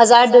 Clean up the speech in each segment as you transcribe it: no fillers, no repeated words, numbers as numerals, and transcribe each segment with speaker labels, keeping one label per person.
Speaker 1: 1000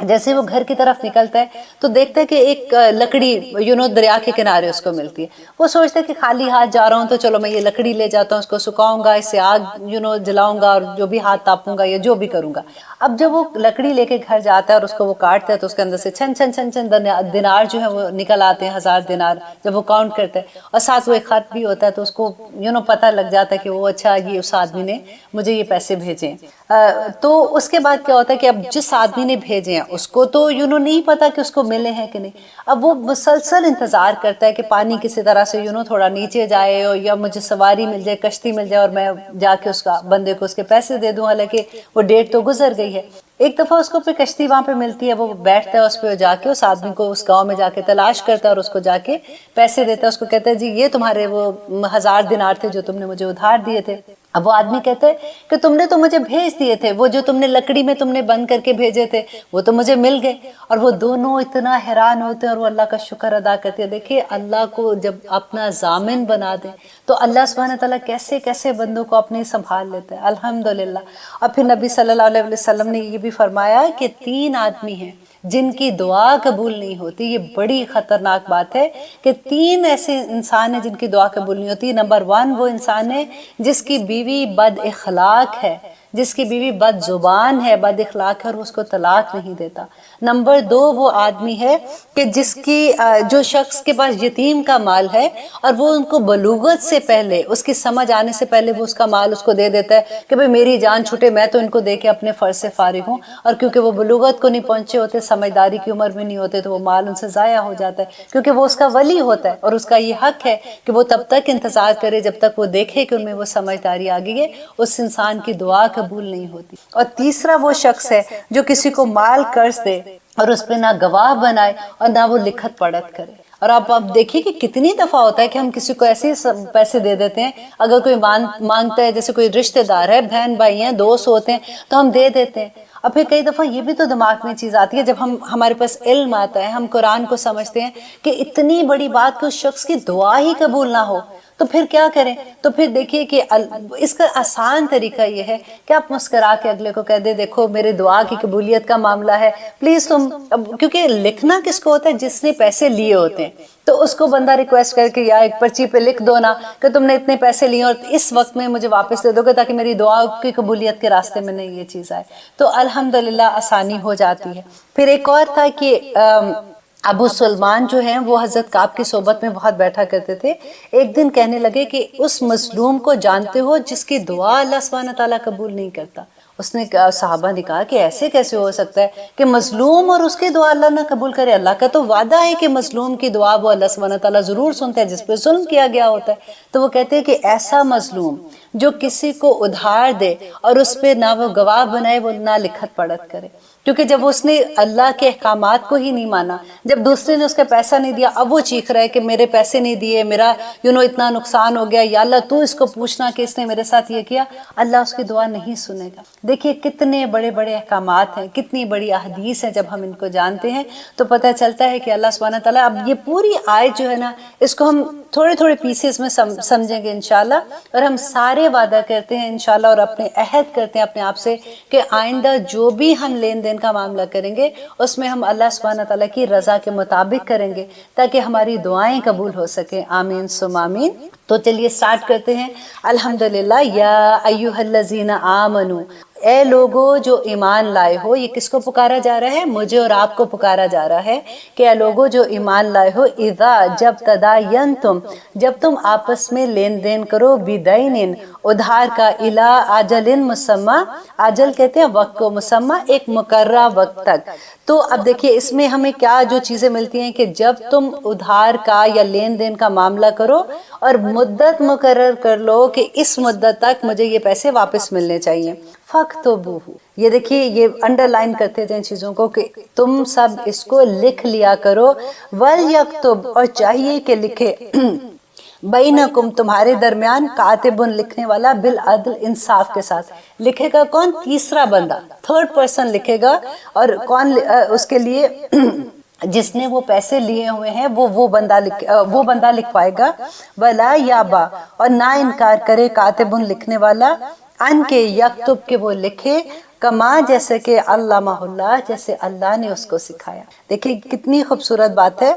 Speaker 1: جیسے وہ گھر کی طرف نکلتا ہے تو دیکھتا ہے کہ ایک لکڑی دریا کے کنارے اس کو ملتی ہے. وہ سوچتا ہے کہ خالی ہاتھ جا رہا ہوں تو چلو میں یہ لکڑی لے جاتا ہوں, اس کو سکھاؤں گا, اس سے آگ جلاؤں گا اور جو بھی ہاتھ تاپوں گا یا جو بھی کروں گا. اب جب وہ لکڑی لے کے گھر جاتا ہے اور اس کو وہ کاٹتا ہے تو اس کے اندر سے چھن چھن چھن چھن دینار جو ہے وہ نکل آتے ہیں, 1000 دینار جب وہ کاؤنٹ کرتا ہے, اور ساتھ وہ ایک خط بھی ہوتا ہے تو اس کو پتہ لگ جاتا ہے کہ وہ اچھا یہ اس آدمی نے مجھے یہ پیسے بھیجے. تو اس کے بعد کیا ہوتا ہے کہ اب جس آدمی نے بھیجے ہیں اس کو تو نہیں پتا کہ اس کو ملے ہیں کہ نہیں. اب وہ مسلسل انتظار کرتا ہے کہ پانی کسی طرح سے تھوڑا نیچے جائے یا مجھے سواری مل جائے, کشتی مل جائے اور میں جا کے اس کا بندے کو اس کے پیسے دے دوں, حالانکہ وہ ڈیٹ تو گزر گئی ہے. ایک دفعہ اس کو پھر کشتی وہاں پہ ملتی ہے, وہ بیٹھتا ہے اس پہ, جا کے اس آدمی کو اس گاؤں میں جا کے تلاش کرتا ہے اور اس کو جا کے پیسے دیتا ہے. اس کو کہتا ہے جی یہ تمہارے وہ 1000 دینار تھے جو تم نے مجھے ادھار دیے تھے. اب وہ آدمی کہتا ہے کہ تم نے تو مجھے بھیج دیے تھے, وہ جو تم نے لکڑی میں تم نے بند کر کے بھیجے تھے وہ تو مجھے مل گئے. اور وہ دونوں اتنا حیران ہوتے ہیں اور وہ اللہ کا شکر ادا کرتے ہیں. دیکھیے اللہ کو جب اپنا ضامن بنا دیں تو اللہ سبحانہ تعالیٰ کیسے کیسے بندوں کو اپنے سنبھال لیتا ہے, الحمدللہ. اور پھر نبی صلی اللہ علیہ وسلم نے یہ بھی فرمایا کہ 3 آدمی ہیں جن کی دعا قبول نہیں ہوتی. یہ بڑی خطرناک بات ہے کہ 3 ایسے انسان ہیں جن کی دعا قبول نہیں ہوتی. نمبر 1 وہ انسان ہے جس کی بیوی بد اخلاق ہے, جس کی بیوی بد زبان ہے, بد اخلاق ہے اور اس کو طلاق نہیں دیتا. نمبر 2 وہ آدمی ہے کہ جو شخص کے پاس یتیم کا مال ہے اور وہ ان کو بلوغت سے پہلے, اس کی سمجھ آنے سے پہلے وہ اس کا مال اس کو دے دیتا ہے کہ بھئی میری جان چھوٹے, میں تو ان کو دے کے اپنے فرض سے فارغ ہوں. اور کیونکہ وہ بلوغت کو نہیں پہنچے ہوتے, سمجھداری کی عمر میں نہیں ہوتے, تو وہ مال ان سے ضائع ہو جاتا ہے, کیونکہ وہ اس کا ولی ہوتا ہے اور اس کا یہ حق ہے کہ وہ تب تک انتظار کرے جب تک وہ دیکھے کہ ان میں وہ سمجھداری آ گئی ہے. اس انسان کی دعا قبول نہیں ہوتی. اور تیسرا وہ شخص ہے جو کسی کو مال قرض دے اور اس پہ نہ گواہ بنائے اور نہ وہ لکھت پڑھت کرے. اور آپ دیکھیے کہ کتنی دفعہ ہوتا ہے کہ ہم کسی کو ایسے پیسے دے دیتے ہیں, اگر کوئی مانگتا ہے, جیسے کوئی رشتہ دار ہے, بہن بھائی ہیں, دوست ہوتے ہیں, تو ہم دے دیتے ہیں. اور پھر کئی دفعہ یہ بھی تو دماغ میں چیز آتی ہے جب ہمارے پاس علم آتا ہے, ہم قرآن کو سمجھتے ہیں کہ اتنی بڑی بات کہ اس شخص کی دعا ہی قبول نہ ہو, تو پھر کیا کریں؟ تو پھر دیکھیے کہ اس کا آسان طریقہ یہ ہے کہ آپ مسکرا کے اگلے کو کہہ دیں دیکھو میرے دعا کی قبولیت کا معاملہ ہے, پلیز تم, کیونکہ لکھنا کس کو ہوتا ہے؟ جس نے پیسے لیے ہوتے ہیں. تو اس کو بندہ ریکویسٹ کر کے یا ایک پرچی پہ لکھ دو نا کہ تم نے اتنے پیسے لیے اور اس وقت میں مجھے واپس دے دو گے تاکہ میری دعا کی قبولیت کے راستے میں نہیں یہ چیز آئے. تو الحمدللہ آسانی ہو جاتی ہے. پھر ایک اور تھا کہ ابو سلمان جو ہیں وہ حضرت کعب کی صحبت میں بہت بیٹھا کرتے تھے. ایک دن کہنے لگے کہ اس مظلوم کو جانتے ہو جس کی دعا اللہ سبحانہ تعالیٰ قبول نہیں کرتا؟ اس نے صحابہ نے کہا کہ ایسے کیسے ہو سکتا ہے کہ مظلوم اور اس کی دعا اللہ نہ قبول کرے؟ اللہ کا تو وعدہ ہے کہ مظلوم کی دعا وہ اللہ سبحانہ تعالیٰ ضرور سنتا ہے جس پہ ظلم کیا گیا ہوتا ہے. تو وہ کہتے ہیں کہ ایسا مظلوم جو کسی کو ادھار دے اور اس پہ نہ وہ گواہ بنائے, وہ نہ لکھت پڑھت کرے, کیونکہ جب اس نے اللہ کے احکامات کو ہی نہیں مانا, جب دوسرے نے اس کا پیسہ نہیں دیا, اب وہ چیخ رہا ہے کہ میرے پیسے نہیں دیے, میرا اتنا نقصان ہو گیا, یا اللہ تو اس کو پوچھنا کہ اس نے میرے ساتھ یہ کیا. اللہ اس کی دعا نہیں سنے گا. دیکھیے کتنے بڑے بڑے احکامات ہیں, کتنی بڑی احادیث ہیں. جب ہم ان کو جانتے ہیں تو پتہ چلتا ہے کہ اللہ سبحانہ تعالیٰ, اب یہ پوری آیت جو ہے نا اس کو ہم تھوڑے تھوڑے پیسز میں سمجھیں گے انشاءاللہ, اور ہم سارے وعدہ کرتے ہیں انشاءاللہ اور اپنے عہد کرتے ہیں اپنے آپ سے کہ آئندہ جو بھی ہم لین دین کا معاملہ کریں گے اس میں ہم اللہ سبحانہ تعالیٰ کی رضا کے مطابق کریں گے تاکہ ہماری دعائیں قبول ہو سکیں. آمین ثم آمین. تو چلیے سٹارٹ کرتے ہیں. الحمدللہ. یا ایھا الذین آمنو, اے لوگو جو ایمان لائے ہو. یہ کس کو پکارا جا رہا ہے؟ مجھے اور آپ کو پکارا جا رہا ہے کہ اے لوگو جو ایمان لائے ہو, اذا جب تداینتم, جب تم آپس میں لین دین کرو, بدین ادھار کا, الی اجل مسمی, اجل کہتے ہیں وقت کو, مسمی ایک مقررہ وقت تک. تو اب دیکھیے اس میں ہمیں کیا جو چیزیں ملتی ہیں کہ جب تم ادھار کا یا لین دین کا معاملہ کرو اور مدت مقرر کر لو کہ اس مدت تک مجھے یہ پیسے واپس ملنے چاہیے. فَاكْتُبُوهُ, یہ دیکھیے یہ انڈر لائن کرتے جائیں چیزوں کو کہ تم سب اس کو لکھ لیا کرو. وَلْيَكْتُبْ, اور چاہیے کہ لکھے, بینکم تمہارے درمیان, کاتب لکھنے والا, بالعدل انصاف کے ساتھ. لکھے گا کون؟ تیسرا بندہ, تھرڈ پرسن لکھے گا. اور کون اس کے لیے؟ جس نے وہ پیسے لیے ہوئے ہیں وہ بندہ لکھوائے گا. ولا یابا, اور نہ انکار کرے, کاتب لکھنے والا, ان کے یکتب کے وہ لکھے, کما جیسے کہ علمہ اللہ جیسے اللہ نے اس کو سکھایا۔ دیکھیں کتنی خوبصورت بات ہے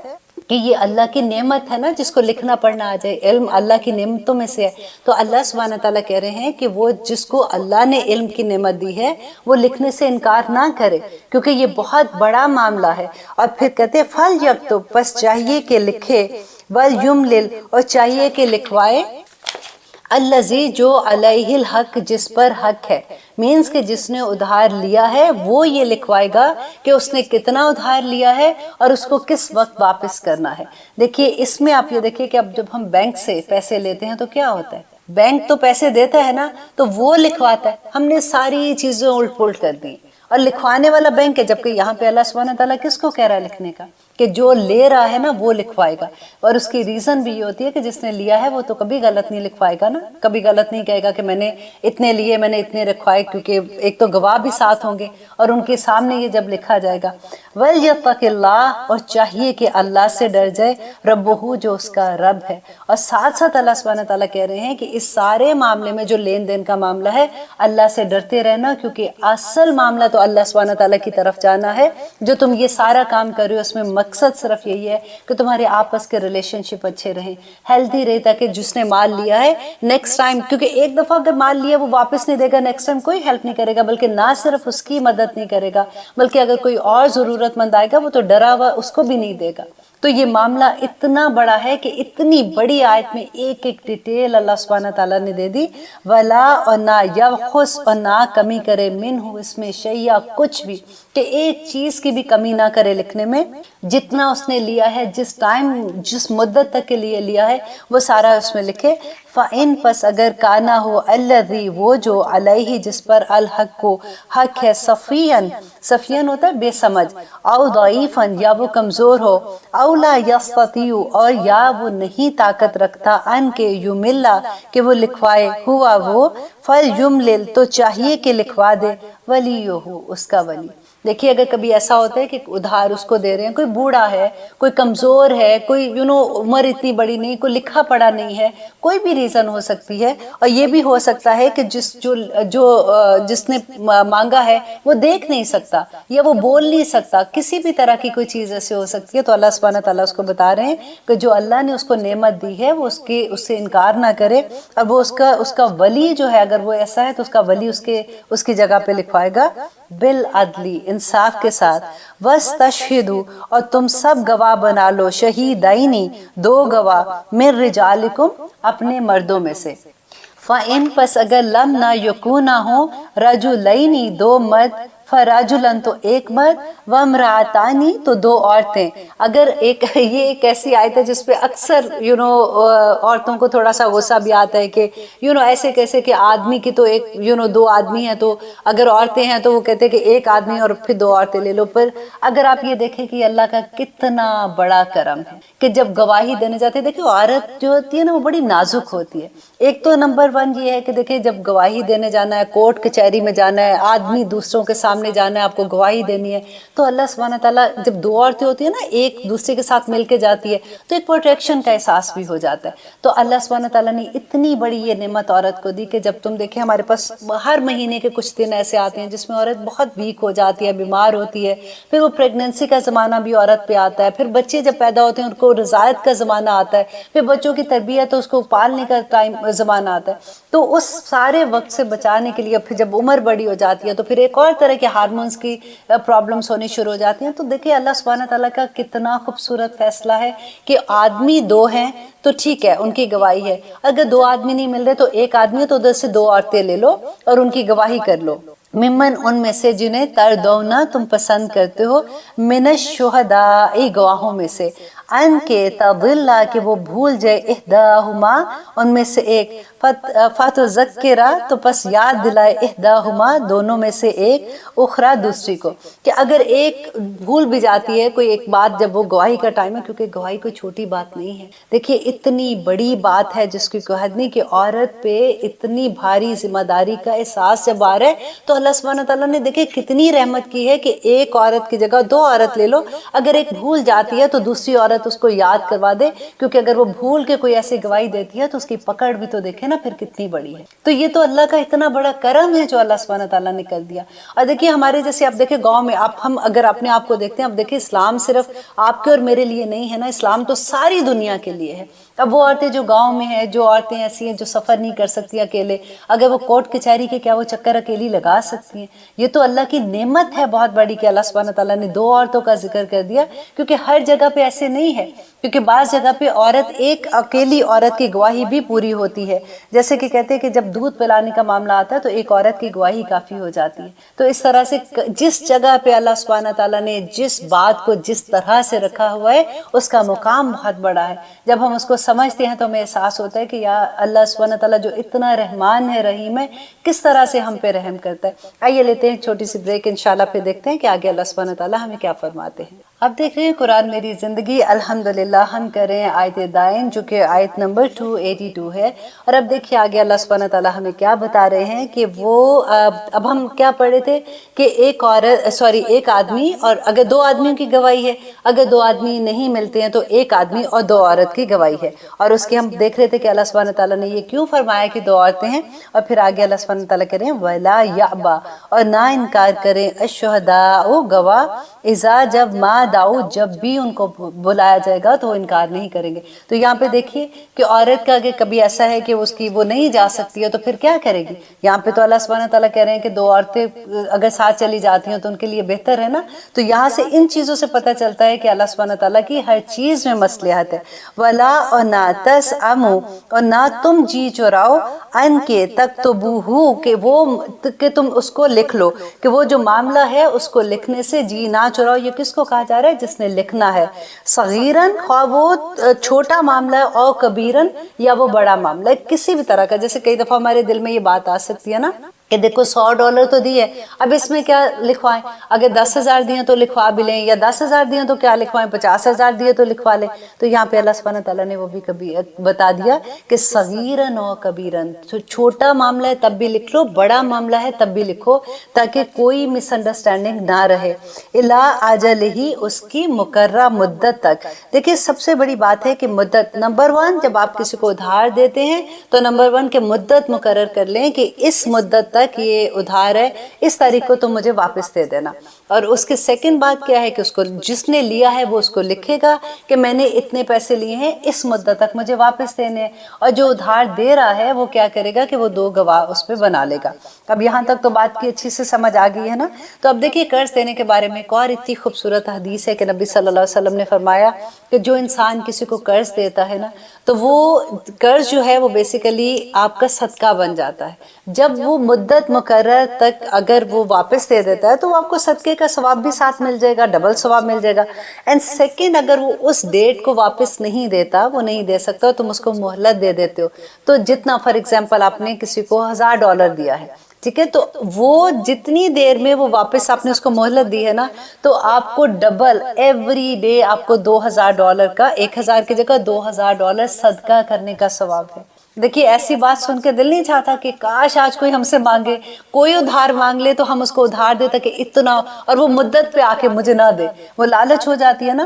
Speaker 1: کہ یہ اللہ کی نعمت ہے نا جس کو لکھنا پڑھنا آ جائے، علم اللہ کی نعمتوں میں سے ہے۔ تو اللہ سبحانہ تعالیٰ کہہ رہے ہیں کہ وہ جس کو اللہ نے علم کی نعمت دی ہے وہ لکھنے سے انکار نہ کرے، کیونکہ یہ بہت بڑا معاملہ ہے۔ اور پھر کہتے ہیں فل یکتب، پس چاہیے کہ لکھے، ولیملل، اور چاہیے کہ لکھوائے، الذی جو علیہ الحق، جس پر حق ہے، مینس کہ جس نے ادھار لیا ہے وہ یہ لکھوائے گا کہ اس نے کتنا ادھار لیا ہے اور اس کو کس وقت واپس کرنا ہے۔ دیکھیے اس میں آپ یہ دیکھیے کہ اب جب ہم بینک سے پیسے لیتے ہیں تو کیا ہوتا ہے، بینک تو پیسے دیتا ہے نا، تو وہ لکھواتا ہے، ہم نے ساری چیزیں الٹ پلٹ کر دی اور لکھوانے والا بینک ہے، جبکہ یہاں پہ اللہ سبحانہ تعالیٰ کس کو کہہ رہا ہے لکھنے کا، کہ جو لے رہا ہے نا وہ لکھوائے گا۔ اور اس کی ریزن بھی یہ ہوتی ہے کہ جس نے لیا ہے وہ تو کبھی غلط نہیں لکھوائے گا نا، کبھی غلط نہیں کہے گا کہ میں نے اتنے لیے، میں نے اتنے رکھوائے، کیونکہ ایک تو گواہ بھی ساتھ ہوں گے اور ان کے سامنے یہ جب لکھا جائے گا۔ وَلْيَتَّقِ اللَّهَ، اور چاہیے کہ اللہ سے ڈر جائے، ربہ، جو اس کا رب ہے۔ اور ساتھ ساتھ اللہ سبحانہ تعالیٰ کہہ رہے ہیں کہ اس سارے معاملے میں جو لین دین کا معاملہ ہے اللہ سے ڈرتے رہنا، کیونکہ اصل معاملہ تو اللہ سبحانہ تعالیٰ کی طرف جانا ہے۔ جو تم یہ سارا کام کر رہے ہو اس میں مقصد صرف یہی ہے کہ تمہارے آپس کے ریلیشن شپ اچھے رہیں، ہیلتھی رہے، تاکہ جس نے مال لیا ہے نیکسٹ ٹائم، کیونکہ ایک دفعہ اگر مال لیا وہ واپس نہیں دے گا، نیکسٹ ٹائم کوئی ہیلپ نہیں کرے گا، بلکہ نہ صرف اس کی مدد نہیں کرے گا بلکہ اگر کوئی اور ضرورت مند آئے گا وہ تو ڈرا ہوا اس کو بھی نہیں دے گا۔ تو یہ معاملہ اتنا بڑا ہے کہ اتنی بڑی آیت میں ایک ایک ڈیٹیل اللہ سبحانہ تعالیٰ نے دے دی۔ ولا، اور نہ یبخس، اور نہ کمی کرے، منہ، اس میں شیء، کچھ بھی، کہ ایک چیز کی بھی کمی نہ کرے لکھنے میں، جتنا اس نے لیا ہے، جس ٹائم جس مدت تک کے لیے لیا ہے وہ سارا اس میں لکھے۔ فَإِن، پس اگر کانا ہو، الذی، وہ جو، علیہ، جس پر، الحق کو، حق ہے، صفیاً، صفیاً ہوتا ہے بے سمجھ، او ضعیفاً، یا وہ کمزور ہو، او لا یستطیع، اور یا وہ نہیں طاقت رکھتا، ان کے یملا، کہ وہ لکھوائے، ہوا وہ، فلیملل، تو چاہیے کہ لکھوا دے، ولیہ، اس کا ولی۔ دیکھیے اگر کبھی ایسا ہوتا ہے کہ ادھار اس کو دے رہے ہیں، کوئی بوڑھا ہے، کوئی کمزور ہے، کوئی عمر اتنی بڑی نہیں، کوئی لکھا پڑھا نہیں ہے، کوئی بھی ریزن ہو سکتی ہے، اور یہ بھی ہو سکتا ہے کہ جس نے مانگا ہے وہ دیکھ نہیں سکتا یا وہ بول نہیں سکتا، کسی بھی طرح کی کوئی چیز ایسے ہو سکتی ہے، تو اللہ سبحانہ تعالیٰ اس کو بتا رہے ہیں کہ جو اللہ نے اس کو نعمت دی ہے وہ اس سے انکار نہ کرے، اور وہ اس کا ولی جو ہے، اگر وہ ایسا ہے تو اس کا ولی اس کی جگہ پہ لکھوائے گا، بالعدلی، انصاف کے ساتھ، وَاسْتَشْهِدُوا، اور تم سب گواہ بنا لو، شہیدین، دو گواہ، من رجالکم، اپنے مردوں میں سے، فَإِن، پس اگر لم نہ یکونا ہوں، رجلین، دو مرد، فرجلن، تو ایک مرد، وامرأتانی، تو دو عورتیں۔ اگر یہ ایک ایسی آیت ہے جس پہ اکثر عورتوں کو تھوڑا سا غصہ بھی آتا ہے کہ ایسے کیسے کہ آدمی کی تو ایک دو آدمی ہیں، تو اگر عورتیں ہیں تو وہ کہتے ہیں کہ ایک آدمی اور پھر دو عورتیں لے لو۔ پر اگر آپ یہ دیکھیں کہ اللہ کا کتنا بڑا کرم ہے کہ جب گواہی دینے جاتے ہیں، دیکھیں عورت جو ہوتی ہے نا وہ بڑی نازک ہوتی ہے۔ ایک تو نمبر 1 یہ ہے کہ دیکھیں جب گواہی دینے جانا ہے، کورٹ کچہری میں جانا ہے، آدمی دوسروں کے سامنے جانا ہے، آپ کو گواہی دینی ہے، تو اللہ سبحانہ تعالیٰ جب دو عورتیں ہوتی ہیں نا ایک دوسرے کے ساتھ مل کے جاتی ہے تو ایک پروٹیکشن کا احساس بھی ہو جاتا ہے۔ تو اللہ سبحانہ تعالیٰ نے اتنی بڑی یہ نعمت عورت کو دی کہ جب تم دیکھیں ہمارے پاس ہر مہینے کے کچھ دن ایسے آتے ہیں جس میں عورت بہت ویک ہو جاتی ہے، بیمار ہوتی ہے، پھر وہ پریگننسی کا زمانہ بھی عورت پہ آتا ہے، پھر بچے جب پیدا ہوتے ہیں ان کو رضاعت کا زمانہ آتا ہے، پھر بچوں کی تربیت اس کو پالنے کا زمانہ آتا ہے۔ تو اس سارے وقت سے بچانے کے لیے پھر جب عمر بڑی ہو جاتی ہے تو پھر ایک اور طرح کے ہارمونز کی پرابلمز ہونی شروع ہو جاتی ہیں۔ تو دیکھیں اللہ سبحانہ تعالیٰ کا کتنا خوبصورت فیصلہ ہے کہ آدمی دو ہیں تو ٹھیک ہے ان کی گواہی ہے، اگر دو آدمی نہیں مل رہے تو ایک آدمی ہے تو ادھر سے دو عورتیں لے لو اور ان کی گواہی کر لو، ممن، ان میں سے جنہیں تردونا، تم پسند کرتے ہو، من الشہداء، گواہوں میں سے، ان کے تضل، کہ وہ بھول جائے، احداہما، ان میں سے ایک، فتذکرہ، تو پس یاد دلائے، احداہما، دونوں میں سے ایک، اخرى، دوسری کو، کہ اگر ایک بھول بھی جاتی ہے کوئی ایک بات جب وہ گواہی کا ٹائم ہے، کیونکہ گواہی کوئی چھوٹی بات نہیں ہے، دیکھیے اتنی بڑی بات ہے جس کی کوئی حد نہیں، کہ عورت پہ اتنی بھاری ذمہ داری کا احساس جب آ رہا ہے تو اللہ سبحانہ تعالیٰ نے دیکھیں کتنی رحمت کی ہے کہ ایک عورت کی جگہ دو عورت لے لو، اگر ایک بھول جاتی ہے تو دوسری عورت عورت اس کو یاد کروا دے، کیونکہ اگر وہ بھول کے کوئی ایسی گواہی دیتی ہے تو اس کی پکڑ بھی تو دیکھے نا پھر کتنی بڑی ہے۔ تو یہ تو اللہ کا اتنا بڑا کرم ہے جو اللہ سبحانہ تعالیٰ نے کر دیا۔ اور دیکھیے ہمارے جیسے آپ دیکھیں گاؤں میں، ہم اگر اپنے آپ کو دیکھتے ہیں، اب دیکھیں اسلام صرف آپ کے اور میرے لیے نہیں ہے نا، اسلام تو ساری دنیا کے لیے ہے۔ اب وہ عورتیں جو گاؤں میں ہیں، جو عورتیں ایسی ہیں جو سفر نہیں کر سکتی اکیلے، اگر وہ کورٹ کچہری کے کیا وہ چکر اکیلی لگا سکتی ہیں؟ یہ تو اللہ کی نعمت ہے بہت بڑی کہ اللہ سبحانہ تعالیٰ نے 2 عورتوں کا ذکر کر دیا، کیونکہ ہر جگہ پہ ایسے نہیں ہے، کیونکہ بعض جگہ پہ عورت ایک اکیلی عورت کی گواہی بھی پوری ہوتی ہے، جیسے کہ کہتے ہیں کہ جب دودھ پلانے کا معاملہ آتا ہے تو ایک عورت کی گواہی کافی ہو جاتی ہے۔ تو اس طرح سے جس جگہ پہ اللہ سبحانہ تعالیٰ نے جس بات کو جس طرح سے رکھا ہوا ہے اس کا مقام بہت بڑا ہے۔ جب ہم اس کو سمجھتے ہیں تو ہمیں احساس ہوتا ہے کہ یا اللہ سبحانہ تعالیٰ جو اتنا رحمان ہے، رحیم ہے، کس طرح سے ہم پہ رحم کرتا ہے۔ آئیے لیتے ہیں چھوٹی سی بریک، انشاءاللہ پھر دیکھتے ہیں کہ آگے اللہ سبحانہ تعالیٰ ہمیں کیا فرماتے ہیں۔ اب دیکھ رہے ہیں قرآن میری زندگی، الحمدللہ ہم کریں آیت دائن جو کہ آیت نمبر 282 ہے۔ اور اب دیکھیے آگے اللہ سبحانہ تعالیٰ ہمیں کیا بتا رہے ہیں کہ وہ اب ہم کیا پڑھے تھے کہ ایک آدمی، اور اگر 2 آدمیوں کی گواہی ہے، اگر 2 آدمی نہیں ملتے ہیں تو 1 آدمی اور 2 عورت کی گواہی ہے۔ اور اس کے ہم دیکھ رہے تھے کہ اللہ سبحانہ تعالیٰ نے یہ کیوں فرمایا کہ 2 عورتیں ہیں، اور پھر آگے اللہ سبحانہ تعالیٰ کہہ رہے ہیں وَلَا يَأْبَى، اور نہ انکار کریں الشہداء گواہ، اذا جب ما دعوا، جب بھی ان کو بلایا جائے گا تو وہ انکار نہیں کریں گے۔ تو یہاں پہ دیکھیے کہ عورت کا اگر کبھی ایسا ہے کہ وہ نہیں جا سکتی ہے تو پھر کیا کرے گی؟ یہاں پہ تو اللہ سبحانہ تعالیٰ کہہ رہے ہیں کہ 2 عورتیں اگر ساتھ چلی جاتی ہیں تو ان کے لیے بہتر ہے نا۔ تو یہاں سے ان چیزوں سے پتہ چلتا ہے کہ اللہ سبحانہ تعالیٰ کی ہر چیز میں مصلحت ہے۔ وَلَا، اور نہ تَسْأَمُوا، اور نہ تم جی چراؤ، ان کے تکتبوہ، کہ تم اس کو لکھ لو، کہ وہ جو معاملہ ہے اس کو لکھنے سے جی نہ چراؤ۔ یہ کس کو کہا جا رہا ہے؟ جس نے لکھنا ہے۔ صغیراً، خواہ وہ چھوٹا معاملہ ہے، اور کبیراً، یا وہ بڑا معاملہ ہے، کسی بھی طرح کا۔ جیسے کئی دفعہ ہمارے دل میں یہ بات آ سکتی ہے نا کہ دیکھو $100 تو دی ہے، اب اس میں کیا لکھوائیں؟ اگر 10,000 دیے تو لکھوا بھی لیں، یا 10,000 دیے تو کیا لکھوائیں، 50,000 دیے تو لکھوا لیں۔ تو یہاں پہ اللہ سبحانہ تعالیٰ نے وہ بھی کبھی بتا دیا کہ صغیراً و کبیراً، چھوٹا معاملہ ہے تب بھی لکھ لو، بڑا معاملہ ہے تب بھی لکھو، تاکہ کوئی مس انڈرسٹینڈنگ نہ رہے۔ الا اجلہ، اس کی مقررہ مدت تک۔ دیکھیے سب سے بڑی بات ہے کہ مدت، نمبر 1 جب آپ کسی کو ادھار دیتے ہیں تو نمبر 1 کہ مدت مقرر کر لیں کہ اس مدت تک یہ ادھار ہے، اس تاریخ کو تم مجھے واپس دے دینا۔ اور اس کے سیکنڈ بات کیا ہے کہ اس کو جس نے لیا ہے وہ اس کو لکھے گا کہ میں نے اتنے پیسے لیے ہیں، اس مدت تک مجھے واپس دینے ہیں۔ اور جو ادھار دے رہا ہے وہ کیا کرے گا کہ وہ 2 گواہ اس پہ بنا لے گا۔ اب یہاں تک تو بات کی اچھی سے سمجھ آ گئی ہے نا۔ تو اب دیکھیے قرض دینے کے بارے میں ایک اور اتنی خوبصورت حدیث ہے کہ نبی صلی اللہ علیہ وسلم نے فرمایا کہ جو انسان کسی کو قرض دیتا ہے نا تو وہ قرض جو ہے وہ بیسیکلی آپ کا صدقہ بن جاتا ہے۔ جب وہ مدت مقرر تک اگر وہ واپس دے دیتا ہے تو وہ آپ کو صدقے کا ثواب بھی ساتھ مل جائے گا، ڈبل ثواب مل جائے گا۔ اینڈ سیکنڈ، اگر وہ اس ڈیٹ کو واپس نہیں دیتا، وہ نہیں دے سکتا، تم اس کو مہلت دے دیتے ہو۔ تو جتنا فار ایگزامپل آپ نے کسی کو $1,000 دیا ہے، ٹھیک ہے، تو وہ جتنی دیر میں وہ واپس آپ نے اس کو مہلت دی ہے نا تو آپ کو ڈبل ایوری ڈے آپ کو $2,000 کا، 1,000 کی جگہ $2,000 صدقہ کرنے کا ثواب ہے۔ دیکھیے ایسی بات سن کے دل نہیں چاہتا کہ کاش آج کوئی ہم سے مانگے، کوئی ادھار مانگ لے تو ہم اس کو ادھار دے تاکہ اتنا، اور وہ مدت پہ آ کے مجھے نہ دے، وہ لالچ ہو جاتی ہے نا۔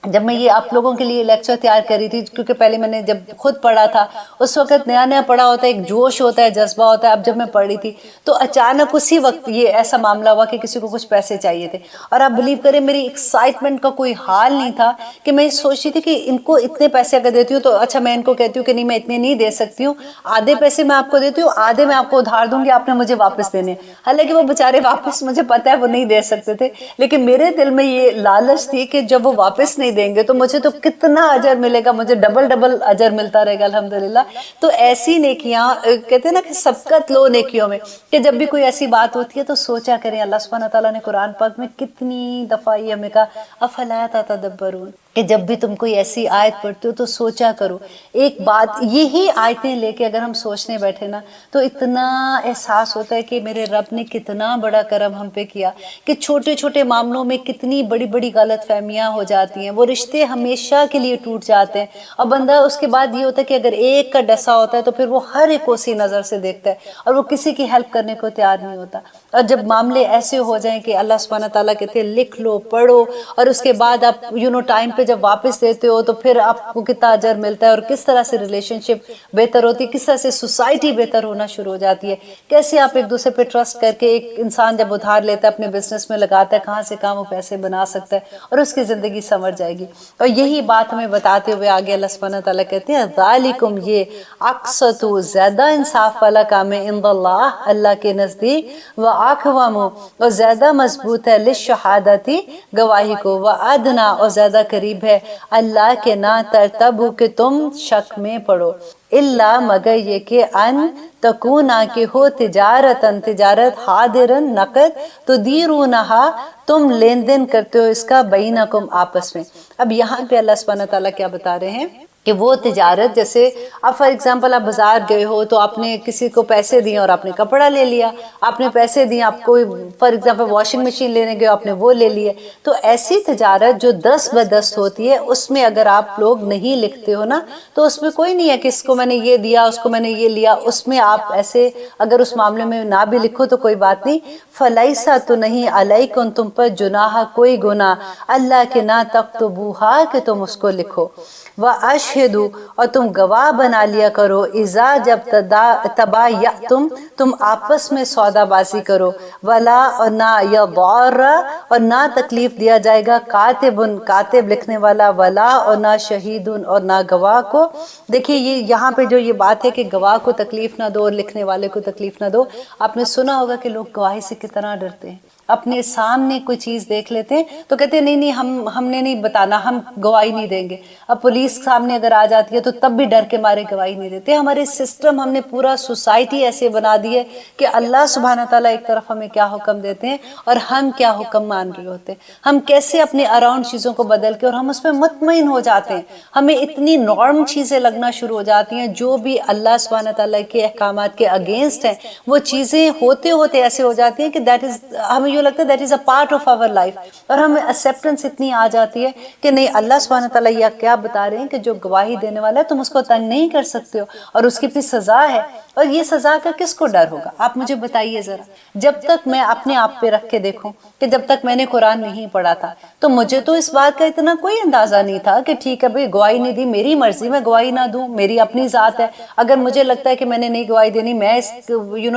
Speaker 1: جب میں یہ آپ لوگوں کے لیے لیکچر تیار کری تھی، کیونکہ پہلے میں نے جب خود پڑھا تھا اس وقت نیا نیا پڑھا ہوتا ہے، ایک جوش ہوتا ہے، جذبہ ہوتا ہے۔ اب جب میں پڑھ رہی تھی تو اچانک اسی وقت یہ ایسا معاملہ ہوا کہ کسی کو کچھ پیسے چاہیے تھے، اور آپ بلیو کریں میری ایکسائٹمنٹ کا کوئی حال نہیں تھا کہ میں سوچ رہی تھی کہ ان کو اتنے پیسے اگر دیتی ہوں تو اچھا میں ان کو کہتی ہوں کہ نہیں میں اتنے نہیں دے سکتی ہوں، آدھے پیسے میں آپ کو دیتی ہوں، آدھے میں آپ کو ادھار دوں گی، آپ نے مجھے واپس دینے۔ حالانکہ وہ بیچارے واپس مجھے پتہ ہے وہ نہیں دے سکتے تھے، لیکن میرے دل میں یہ لالچ تھی کہ جب وہ واپس نہیں دیں گے تو مجھے تو کتنا اجر ملے گا، مجھے ڈبل اجر ملتا رہے گا الحمدللہ۔ تو ایسی نیکیاں کہتے ہیں نا کہ سبقت لو نیکیوں میں، کہ جب بھی کوئی ایسی بات ہوتی ہے تو سوچا کریں۔ اللہ سبحانہ تعالیٰ نے قرآن پاک میں کتنی دفعہ یہ ہمیں کہا افلا تتدبرون، کہ جب بھی تم کوئی ایسی آیت پڑھتے ہو تو سوچا کرو۔ ایک بات یہی آیتیں لے کے اگر ہم سوچنے بیٹھے نا تو اتنا احساس ہوتا ہے کہ میرے رب نے کتنا بڑا کرم ہم پہ کیا، کہ چھوٹے چھوٹے معاملوں میں کتنی بڑی بڑی غلط فہمیاں ہو جاتی ہیں، وہ رشتے ہمیشہ کے لیے ٹوٹ جاتے ہیں۔ اور بندہ اس کے بعد یہ ہوتا ہے کہ اگر ایک کا ڈسا ہوتا ہے تو پھر وہ ہر ایک کو اسی نظر سے دیکھتا ہے اور وہ کسی کی ہیلپ کرنے کو تیار نہیں ہوتا۔ اور جب معاملے ایسے ہو جائیں کہ اللہ سبحانہ تعالیٰ کہتے ہیں لکھ لو پڑھو، اور اس کے بعد آپ ٹائم پہ جب واپس دیتے ہو تو پھر آپ کو کتنا اجر ملتا ہے، اور کس طرح سے ریلیشن شپ بہتر ہوتی ہے، کس طرح سے سوسائٹی بہتر ہونا شروع ہو جاتی ہے، کیسے آپ ایک دوسرے پہ ٹرسٹ کر کے ایک انسان جب ادھار لیتا ہے اپنے بزنس میں لگاتا ہے، کہاں سے کہاں وہ پیسے بنا سکتا ہے اور اس کی زندگی سنور جائے گی۔ اور یہی بات ہمیں بتاتے ہوئے آگے اللہ سبحانہ تعالیٰ کہتے ہیں ذالکم، یہ اقسط، زیادہ انصاف والا کام ہے، عند اللہ، اللہ کے نزدیک، واقوم، اور زیادہ مضبوط ہے، للشہادتی، گواہی کو، وادنا، اور زیادہ قریب ہے، اللہ کے نہ ترتبو، کہ تم شک میں پڑو، الا، مگر یہ کہ ان تکونا، کہ ہو تجارتن، تجارت، حاضرن، نقد، تدیرونہا، تم لین دین کرتے ہو اس کا، بینکم، آپس میں۔ اب یہاں پہ اللہ سبحانہ تعالیٰ کیا بتا رہے ہیں کہ وہ تجارت، جیسے اب فار ایگزامپل آپ بازار گئے ہو تو آپ نے کسی کو پیسے دیے اور آپ نے کپڑا لے لیا، آپ نے پیسے دیے، آپ کو فار ایگزامپل واشنگ مشین لینے گئے آپ نے وہ لے لیے، تو ایسی تجارت جو دست بدست ہوتی ہے، اس میں اگر آپ لوگ نہیں لکھتے ہو نا تو اس میں کوئی نہیں ہے کہ اس کو میں نے یہ دیا، اس کو میں نے یہ لیا، اس میں آپ ایسے اگر اس معاملے میں نہ بھی لکھو تو کوئی بات نہیں، فلیسا، تو نہیں، علیکم، تم پر، جناح، کوئی گناہ، اللہ کے نہ تکتبوہا، کہ تم اس کو لکھو، وَأَشْهِدُوا، اور تم گواہ بنا لیا کرو، اذا، جب تبایعتم، تم آپس میں سودا بازی کرو، ولا، اور نہ، یضار، اور نہ تکلیف دیا جائے گا، کاتبن، کاتب لکھنے والا، ولا، اور نہ شہیدن، اور نہ گواہ کو۔ دیکھیے یہ یہاں پہ جو یہ بات ہے کہ گواہ کو تکلیف نہ دو اور لکھنے والے کو تکلیف نہ دو، آپ نے سنا ہوگا کہ لوگ گواہی سے کتنا ڈرتے ہیں، اپنے سامنے کوئی چیز دیکھ لیتے ہیں تو کہتے ہیں نہیں نہیں ہم نے نہیں بتانا، ہم گواہی نہیں دیں گے۔ اب پولیس سامنے اگر آ جاتی ہے تو تب بھی ڈر کے مارے گواہی نہیں دیتے۔ ہمارے سسٹم، ہم نے پورا سوسائٹی ایسے بنا دی ہے کہ اللہ سبحانہ تعالیٰ ایک طرف ہمیں کیا حکم دیتے ہیں اور ہم کیا حکم مان رہے ہوتے ہیں، ہم کیسے اپنے اراؤنڈ چیزوں کو بدل کے، اور ہم اس پہ مطمئن ہو جاتے ہیں، ہمیں اتنی نارم چیزیں لگنا شروع ہو جاتی ہیں جو بھی اللہ سبحانہ تعالیٰ کے احکامات کے اگینسٹ ہیں، وہ چیزیں ہوتے ہوتے ایسے ہو جاتی ہیں کہ دیٹ از، ہمیں یہ لگتا ہے that is a part of our life, اور ہمیں ایکسیپٹنس اتنی آ جاتی ہے کہ نہیں، اللہ سبحانہ تعالیٰ یہ کیا بتا رہے ہیں کہ جو گواہی دینے والا ہے تم اس کو تنگ نہیں کر سکتے ہو، اور اس کی بھی سزا ہے، اور یہ سزا کا کس کو ڈر ہوگا؟ آپ مجھے بتائیے ذرا، جب تک میں اپنے آپ پہ رکھ کے دیکھوں کہ جب تک میں نے قرآن نہیں پڑھا تھا تو مجھے تو اس بات کا اتنا کوئی اندازہ نہیں تھا کہ ٹھیک ہے بھائی گواہی نہیں دی، میری مرضی، میں گواہی نہ دوں، میری اپنی ذات ہے، اگر مجھے لگتا ہے کہ میں نے نہیں گواہی دینی، میں اس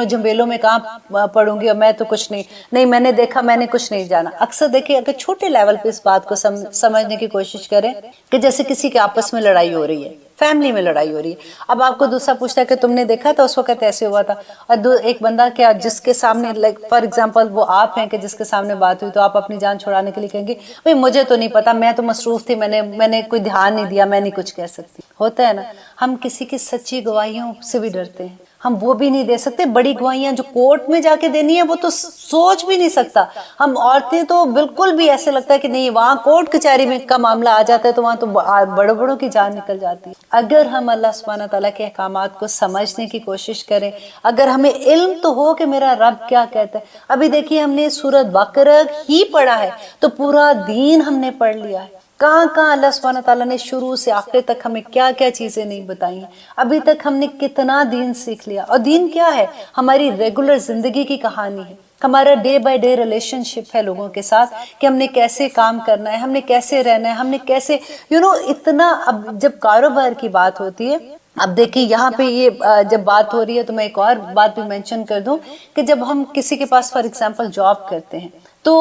Speaker 1: جھنبیلوں میں کہاں پڑھوں گی، اور میں تو کچھ نہیں میں نے دیکھا، میں نے کچھ نہیں جانا۔ اکثر دیکھیں اگر چھوٹے لیول پہ اس بات کو سمجھنے کی کوشش کریں کہ جیسے کسی کے آپس میں لڑائی ہو رہی ہے، فیملی میں لڑائی ہو رہی ہے، اب آپ کو دوسرا پوچھتا ہے کہ تم نے دیکھا تھا اس وقت ایسے ہوا تھا، اور ایک بندہ کیا جس کے سامنے لائک فار ایگزامپل وہ آپ ہیں کہ جس کے سامنے بات ہوئی تو آپ اپنی جان چھڑانے کے لیے کہیں گے بھئی مجھے تو نہیں پتا، میں تو مصروف تھی، میں نے کوئی دھیان نہیں دیا، میں نہیں کچھ کہہ سکتی۔ ہوتا ہے نا، ہم کسی کی سچی گواہیوں سے بھی ڈرتے ہیں، ہم وہ بھی نہیں دے سکتے، بڑی گواہیاں جو کورٹ میں جا کے دینی ہے وہ تو سوچ بھی نہیں سکتا، ہم عورتیں تو بالکل بھی ایسے لگتا ہے کہ نہیں، وہاں کورٹ کچہری میں کا معاملہ آ جاتا ہے تو وہاں تو بڑوں بڑوں کی جان نکل جاتی ہے۔ اگر ہم اللہ سبحانہ تعالیٰ کے احکامات کو سمجھنے کی کوشش کریں، اگر ہمیں علم تو ہو کہ میرا رب کیا کہتا ہے، ابھی دیکھیے ہم نے سورۃ بقرہ ہی پڑھا ہے تو پورا دین ہم نے پڑھ لیا ہے، کہاں کہاں اللہ سبحانہ تعالیٰ نے شروع سے آخر تک ہمیں کیا کیا چیزیں نہیں بتائی ہیں، ابھی تک ہم نے کتنا دین سیکھ لیا۔ اور دین کیا ہے؟ ہماری ریگولر زندگی کی کہانی ہے، ہمارا ڈے بائی ڈے ریلیشن شپ ہے لوگوں کے ساتھ، کہ ہم نے کیسے کام کرنا ہے، ہم نے کیسے رہنا ہے، ہم نے کیسے اتنا۔ اب جب کاروبار کی بات ہوتی ہے، اب دیکھیں یہاں پہ یہ جب بات ہو رہی ہے تو میں ایک اور بات بھی مینشن کر دوں کہ جب ہم کسی کے پاس فار ایگزامپل جاب کرتے ہیں تو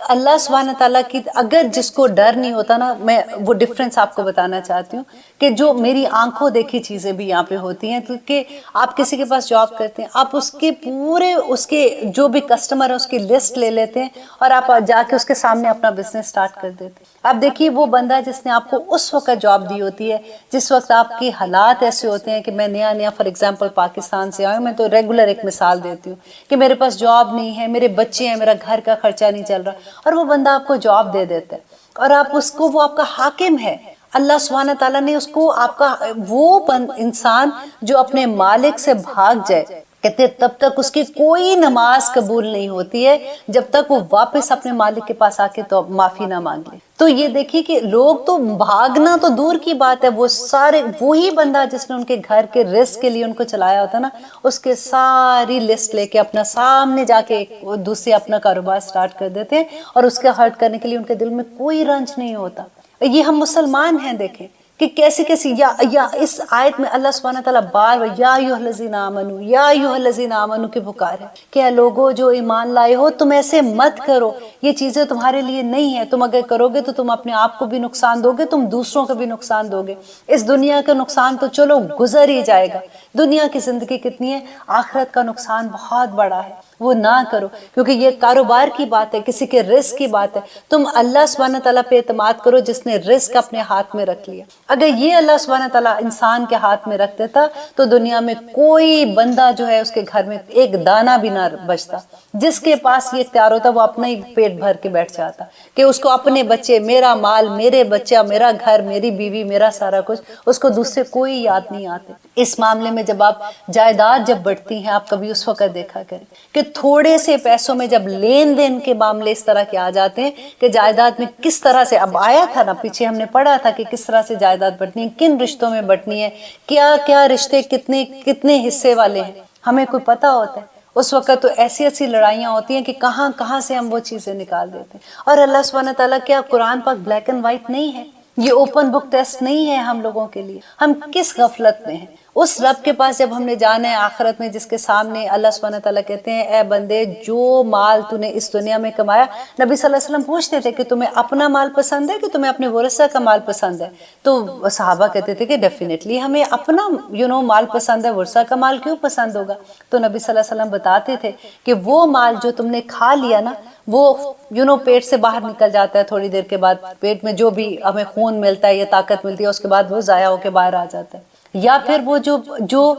Speaker 1: اللہ سبحانہ تعالیٰ کی، اگر جس کو ڈر نہیں ہوتا نا، میں وہ ڈفرینس آپ کو بتانا چاہتی ہوں کہ جو میری آنکھوں دیکھی چیزیں بھی یہاں پہ ہوتی ہیں، کیونکہ آپ کسی کے پاس جاب کرتے ہیں، آپ اس کے پورے اس کے جو بھی کسٹمر ہے اس کی لسٹ لے لیتے ہیں اور آپ جا کے اس کے سامنے اپنا بزنس سٹارٹ کر دیتے ہیں۔ اب دیکھیے وہ بندہ جس نے آپ کو اس وقت جاب دی ہوتی ہے جس وقت آپ کے حالات ایسے ہوتے ہیں کہ میں نیا فار ایگزامپل پاکستان سے آیا، میں تو ریگولر ایک مثال دیتی ہوں کہ میرے پاس جاب نہیں ہے، میرے بچے ہیں، میرا گھر کا خرچہ نہیں چل رہا، اور وہ بندہ آپ کو جاب دے دیتا ہے اور آپ اس کو، وہ آپ کا حاکم ہے، اللہ سبحانہ تعالیٰ نے اس کو، آپ کا وہ انسان جو اپنے مالک سے بھاگ جائے کہتے ہیں تب تک اس کی کوئی نماز قبول نہیں ہوتی ہے جب تک وہ واپس اپنے مالک کے پاس آ کے تو معافی نہ مانگ لے۔ تو یہ دیکھیے کہ لوگ تو بھاگنا تو دور کی بات ہے، وہ سارے وہی بندہ جس نے ان کے گھر کے رزق کے لیے ان کو چلایا ہوتا نا، اس کے ساری لسٹ لے کے اپنا سامنے جا کے دوسرے اپنا کاروبار سٹارٹ کر دیتے ہیں، اور اس کا ہرٹ کرنے کے لیے ان کے دل میں کوئی رنج نہیں ہوتا۔ یہ ہم مسلمان ہیں، دیکھیں کہ کیسی کیسی یا اس آیت میں اللہ سبحانہ تعالیٰ بار بار یا ایھا الذین آمنو یا ایھا الذین آمنو کی پکار ہے کہ اے لوگو جو ایمان لائے ہو تم ایسے مت کرو، یہ چیزیں تمہارے لیے نہیں ہیں، تم اگر کرو گے تو تم اپنے آپ کو بھی نقصان دو گے، تم دوسروں کو بھی نقصان دو گے۔ اس دنیا کا نقصان تو چلو گزر ہی جائے گا، دنیا کی زندگی کتنی ہے، آخرت کا نقصان بہت بڑا ہے، وہ نہ کرو، کیونکہ یہ کاروبار کی بات ہے، کسی کے رزق کی بات ہے۔ تم اللہ سبحانہ تعالیٰ پہ اعتماد کرو جس نے رزق اپنے ہاتھ میں رکھ لیا۔ اگر یہ اللہ سبحانہ تعالیٰ انسان کے ہاتھ میں رکھ دیتا تو دنیا میں کوئی بندہ جو ہے اس کے گھر میں ایک دانہ بھی نہ بچتا۔ جس کے پاس یہ اختیار ہوتا وہ اپنا ہی پیٹ بھر کے بیٹھ جاتا کہ اس کو اپنے بچے، میرا مال، میرے بچہ، میرا گھر، میری بیوی، میرا سارا کچھ، اس کو دوسرے کوئی یاد نہیں آتے۔ اس معاملے میں جب آپ جائیداد جب بڑھتی ہیں، آپ کبھی اس وقت دیکھا کریں کہ تھوڑے سے پیسوں میں جب لین دین کے معاملے اس طرح کے آ جاتے ہیں کہ جائیداد میں کس طرح سے، اب آیا تھا نا پیچھے ہم نے پڑھا تھا کہ کس طرح سے جائیداد بٹنی ہے، کن رشتوں میں بٹنی ہے، کیا کیا رشتے کتنے حصے والے ہیں، ہمیں کوئی پتہ ہوتا ہے؟ اس وقت تو ایسی ایسی لڑائیاں ہوتی ہیں کہ کہاں کہاں سے ہم وہ چیزیں نکال دیتے ہیں۔ اور اللہ سبحانہ تعالیٰ کیا قرآن پاک بلیک اینڈ وائٹ نہیں ہے؟ یہ اوپن بک ٹیسٹ نہیں ہے ہم لوگوں کے لیے؟ ہم کس غفلت میں ہیں؟ اس رب کے پاس جب ہم نے جانا ہے آخرت میں، جس کے سامنے اللہ سبحانہ تعالیٰ کہتے ہیں اے بندے جو مال تو نے اس دنیا میں کمایا، نبی صلی اللہ علیہ وسلم پوچھتے تھے کہ تمہیں اپنا مال پسند ہے کہ تمہیں اپنے ورثہ کا مال پسند ہے؟ تو صحابہ کہتے تھے کہ ڈیفینیٹلی ہمیں اپنا مال پسند ہے، ورثہ کا مال کیوں پسند ہوگا؟ تو نبی صلی اللہ علیہ وسلم بتاتے تھے کہ وہ مال جو تم نے کھا لیا نا، وہ پیٹ سے باہر نکل جاتا ہے تھوڑی دیر کے بعد، پیٹ میں جو بھی ہمیں خون ملتا ہے یا طاقت ملتی ہے اس کے بعد وہ ضائع ہو کے باہر آ جاتا ہے۔ یا پھر وہ جو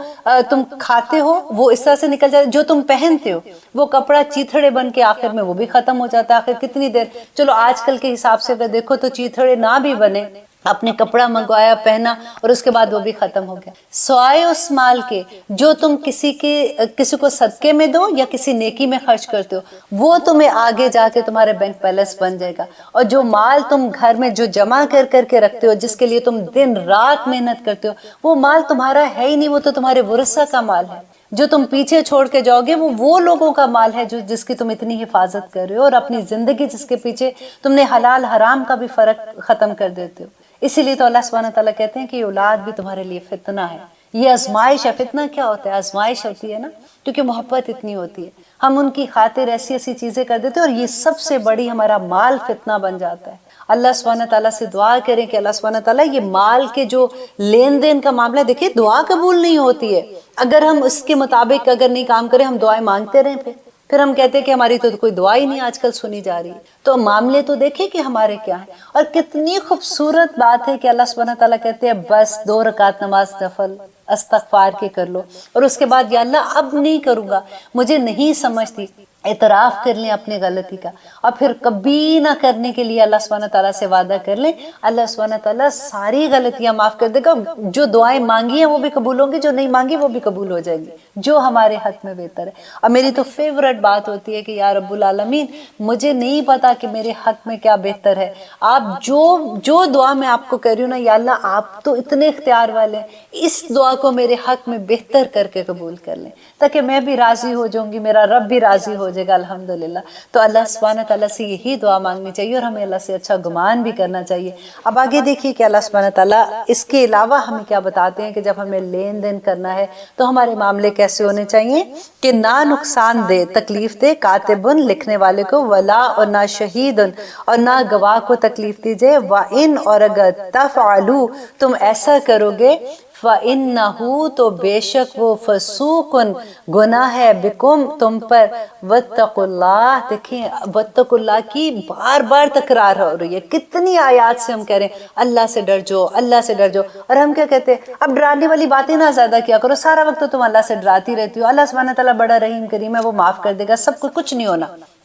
Speaker 1: تم کھاتے ہو وہ اس طرح سے نکل جاتا ہے، جو تم پہنتے ہو وہ کپڑا چیتھڑے بن کے آخر میں وہ بھی ختم ہو جاتا ہے۔ آخر کتنی دیر، چلو آج کل کے حساب سے اگر دیکھو تو چیتھڑے نہ بھی بنے، اپنے کپڑا منگوایا، پہنا، اور اس کے بعد وہ بھی ختم ہو گیا۔ سوائے اس مال کے جو تم کسی کو صدقے میں دو یا کسی نیکی میں خرچ کرتے ہو، وہ تمہیں آگے جا کے تمہارے بینک بیلنس بن جائے گا۔ اور جو مال تم گھر میں جو جمع کر کے رکھتے ہو، جس کے لیے تم دن رات محنت کرتے ہو، وہ مال تمہارا ہے ہی نہیں، وہ تو تمہارے ورثہ کا مال ہے۔ جو تم پیچھے چھوڑ کے جاؤ گے وہ لوگوں کا مال ہے جس کی تم اتنی حفاظت کر رہے ہو، اور اپنی زندگی جس کے پیچھے تم نے حلال حرام کا بھی فرق ختم کر دیتے ہو۔ اسی لیے تو اللہ سبحانہ تعالیٰ کہتے ہیں کہ یہ اولاد بھی تمہارے لیے فتنہ ہے، یہ آزمائش ہے۔ فتنہ کیا ہوتا ہے؟ آزمائش ہوتی ہے نا، کیونکہ محبت اتنی ہوتی ہے، ہم ان کی خاطر ایسی ایسی چیزیں کر دیتے ہیں، اور یہ سب سے بڑی ہمارا مال فتنہ بن جاتا ہے۔ اللہ سبحانہ تعالیٰ سے دعا کریں کہ اللہ سبحانہ تعالیٰ یہ مال کے جو لین دین کا معاملہ، دیکھیں دعا قبول نہیں ہوتی ہے اگر ہم اس کے مطابق اگر نہیں کام کریں، ہم دعائیں مانگتے رہیں، پھر ہم کہتے ہیں کہ ہماری تو کوئی دعا ہی نہیں آج کل سنی جا رہی ہے۔ تو معاملے تو دیکھیں کہ ہمارے کیا ہیں۔ اور کتنی خوبصورت بات ہے کہ اللہ سبحانہ تعالیٰ کہتے ہیں بس 2 رکعت نماز نفل استغفار کے کر لو، اور اس کے بعد یا اللہ اب نہیں کروں گا، مجھے نہیں سمجھتی، اعتراف کر لیں اپنے غلطی کا، اور پھر کبھی نہ کرنے کے لیے اللہ سبحانہ تعالیٰ سے وعدہ کر لیں، اللہ سبحانہ تعالیٰ ساری غلطیاں معاف کر دے گا۔ جو دعائیں مانگی ہیں وہ بھی قبول ہوں گی، جو نہیں مانگی وہ بھی قبول ہو جائیں گی، جو ہمارے حق میں بہتر ہے۔ اور میری تو فیورٹ بات ہوتی ہے کہ یا رب العالمین، مجھے نہیں پتا کہ میرے حق میں کیا بہتر ہے، آپ جو دعا میں آپ کو کر رہی ہوں نا، یا اللہ آپ تو اتنے اختیار والے ہیں، اس دعا کو میرے حق میں بہتر کر کے قبول کر لیں، تاکہ میں بھی راضی ہو جاؤں گی، میرا رب بھی راضی ہو جائے گا الحمدللہ۔ تو اللہ سبحانہ تعالیٰ سے یہی دعا مانگنی چاہیے، اور ہمیں اللہ سے اچھا گمان بھی کرنا چاہیے۔ اب آگے دیکھیے کہ اللہ سبحانہ تعالیٰ اس کے علاوہ ہمیں کیا بتاتے ہیں کہ جب ہمیں لین دین کرنا ہے تو ہمارے معاملے کیسے ہونے چاہیے کہ نہ نقصان دے، تکلیف دے کاتبن لکھنے والے کو، ولا اور نہ شہیدن اور نہ گواہ کو تکلیف دیجئے، وَإِنْ اور اگر تفعلوا تم ایسا کرو گے، فَإِنَّهُ تو بے شک وہ فسوقن گناہ ہے، بکم تم پر، واتقوا اللہ، دیکھیں واتقوا اللہ کی بار بار تکرار ہو رہی ہے، کتنی آیات سے ہم کہہ رہے ہیں اللہ سے ڈر جو، اللہ سے ڈر جو، اور ہم کیا کہتے ہیں اب ڈرانے والی باتیں نہ زیادہ کیا کرو، سارا وقت تو تم اللہ سے ڈراتی رہتی ہو، اللہ سبحانہ تعالیٰ بڑا رحیم کریم ہے، وہ معاف کر دے گا، سب کچھ نہیں ہونا۔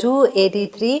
Speaker 1: 283।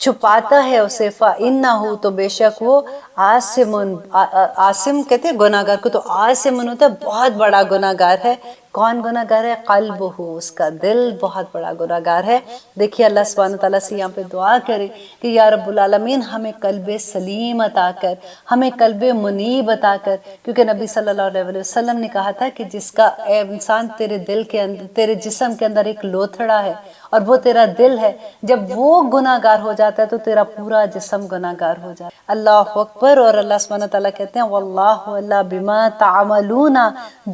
Speaker 1: چھپاتا ہے اسے فَإِنَّهُ تو بے شک وہ آسم کہتے ہیں گناہ گار کو، تو آسمن ہوتا ہے بہت بڑا گناہ گار ہے۔ کون گناہ گار ہے؟ قلبہ، اس کا دل بہت بڑا گناہ گار ہے۔ دیکھیے اللہ سبحانہ تعالیٰ سے یہاں پہ دعا کرے کہ یا رب العالمین ہمیں قلب سلیم عطا کر، ہمیں قلب منیب عطا کر، کیونکہ نبی صلی اللہ علیہ وسلم نے کہا تھا کہ جس کا اے انسان تیرے دل کے اندر، تیرے جسم کے اندر ایک لوتھڑا ہے اور وہ تیرا دل ہے، جب وہ گناہ گار ہو جاتا ہے تو تیرا پورا جسم گناہ گار ہو جاتا ہے۔ اللہ اکبر۔ اور اللہ سبحانہ تعالیٰ کہتے ہیں واللہ اللہ بما تعملون،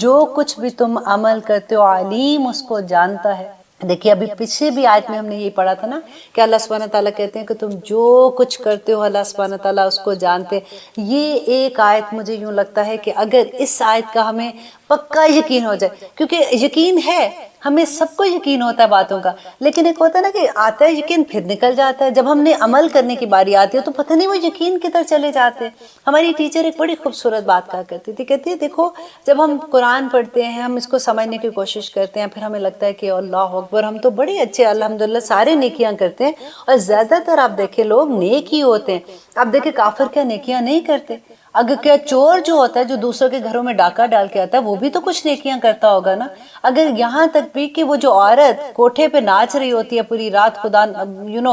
Speaker 1: جو کچھ بھی تم عمل کرتے ہو علیم، اس کو جانتا ہے۔ دیکھیے ابھی پیچھے بھی آیت میں ہم نے یہ پڑھا تھا نا کہ اللہ سبحانہ تعالیٰ کہتے ہیں کہ تم جو کچھ کرتے ہو اللہ سبحانہ تعالیٰ اس کو جانتے۔ یہ ایک آیت مجھے یوں لگتا ہے کہ اگر اس آیت کا ہمیں پکا یقین ہو جائے، کیونکہ یقین ہے، ہمیں سب کو یقین ہوتا ہے باتوں کا، لیکن ایک ہوتا ہے نا کہ آتا ہے یقین پھر نکل جاتا ہے، جب ہم نے عمل کرنے کی باری آتی ہے تو پتہ نہیں وہ یقین کدھر چلے جاتے ہیں۔ ہماری ٹیچر ایک بڑی خوبصورت بات کہا کرتی تھی، کہتی ہے دیکھو جب ہم قرآن پڑھتے ہیں، ہم اس کو سمجھنے کی کوشش کرتے ہیں، پھر ہمیں لگتا ہے کہ اللہ اکبر ہم تو بڑے اچھے الحمدللہ سارے نیکیاں کرتے ہیں، اور زیادہ تر آپ دیکھیں لوگ نیک ہی ہوتے ہیں۔ آپ دیکھیں کافر کیا نیکیاں نہیں کرتے؟ اگر کیا چور جو ہوتا ہے جو دوسروں کے گھروں میں ڈاکہ ڈال کے آتا ہے وہ بھی تو کچھ نیکیاں کرتا ہوگا نا۔ اگر یہاں تک بھی کہ وہ جو عورت کوٹھے پہ ناچ رہی ہوتی ہے پوری رات، خدا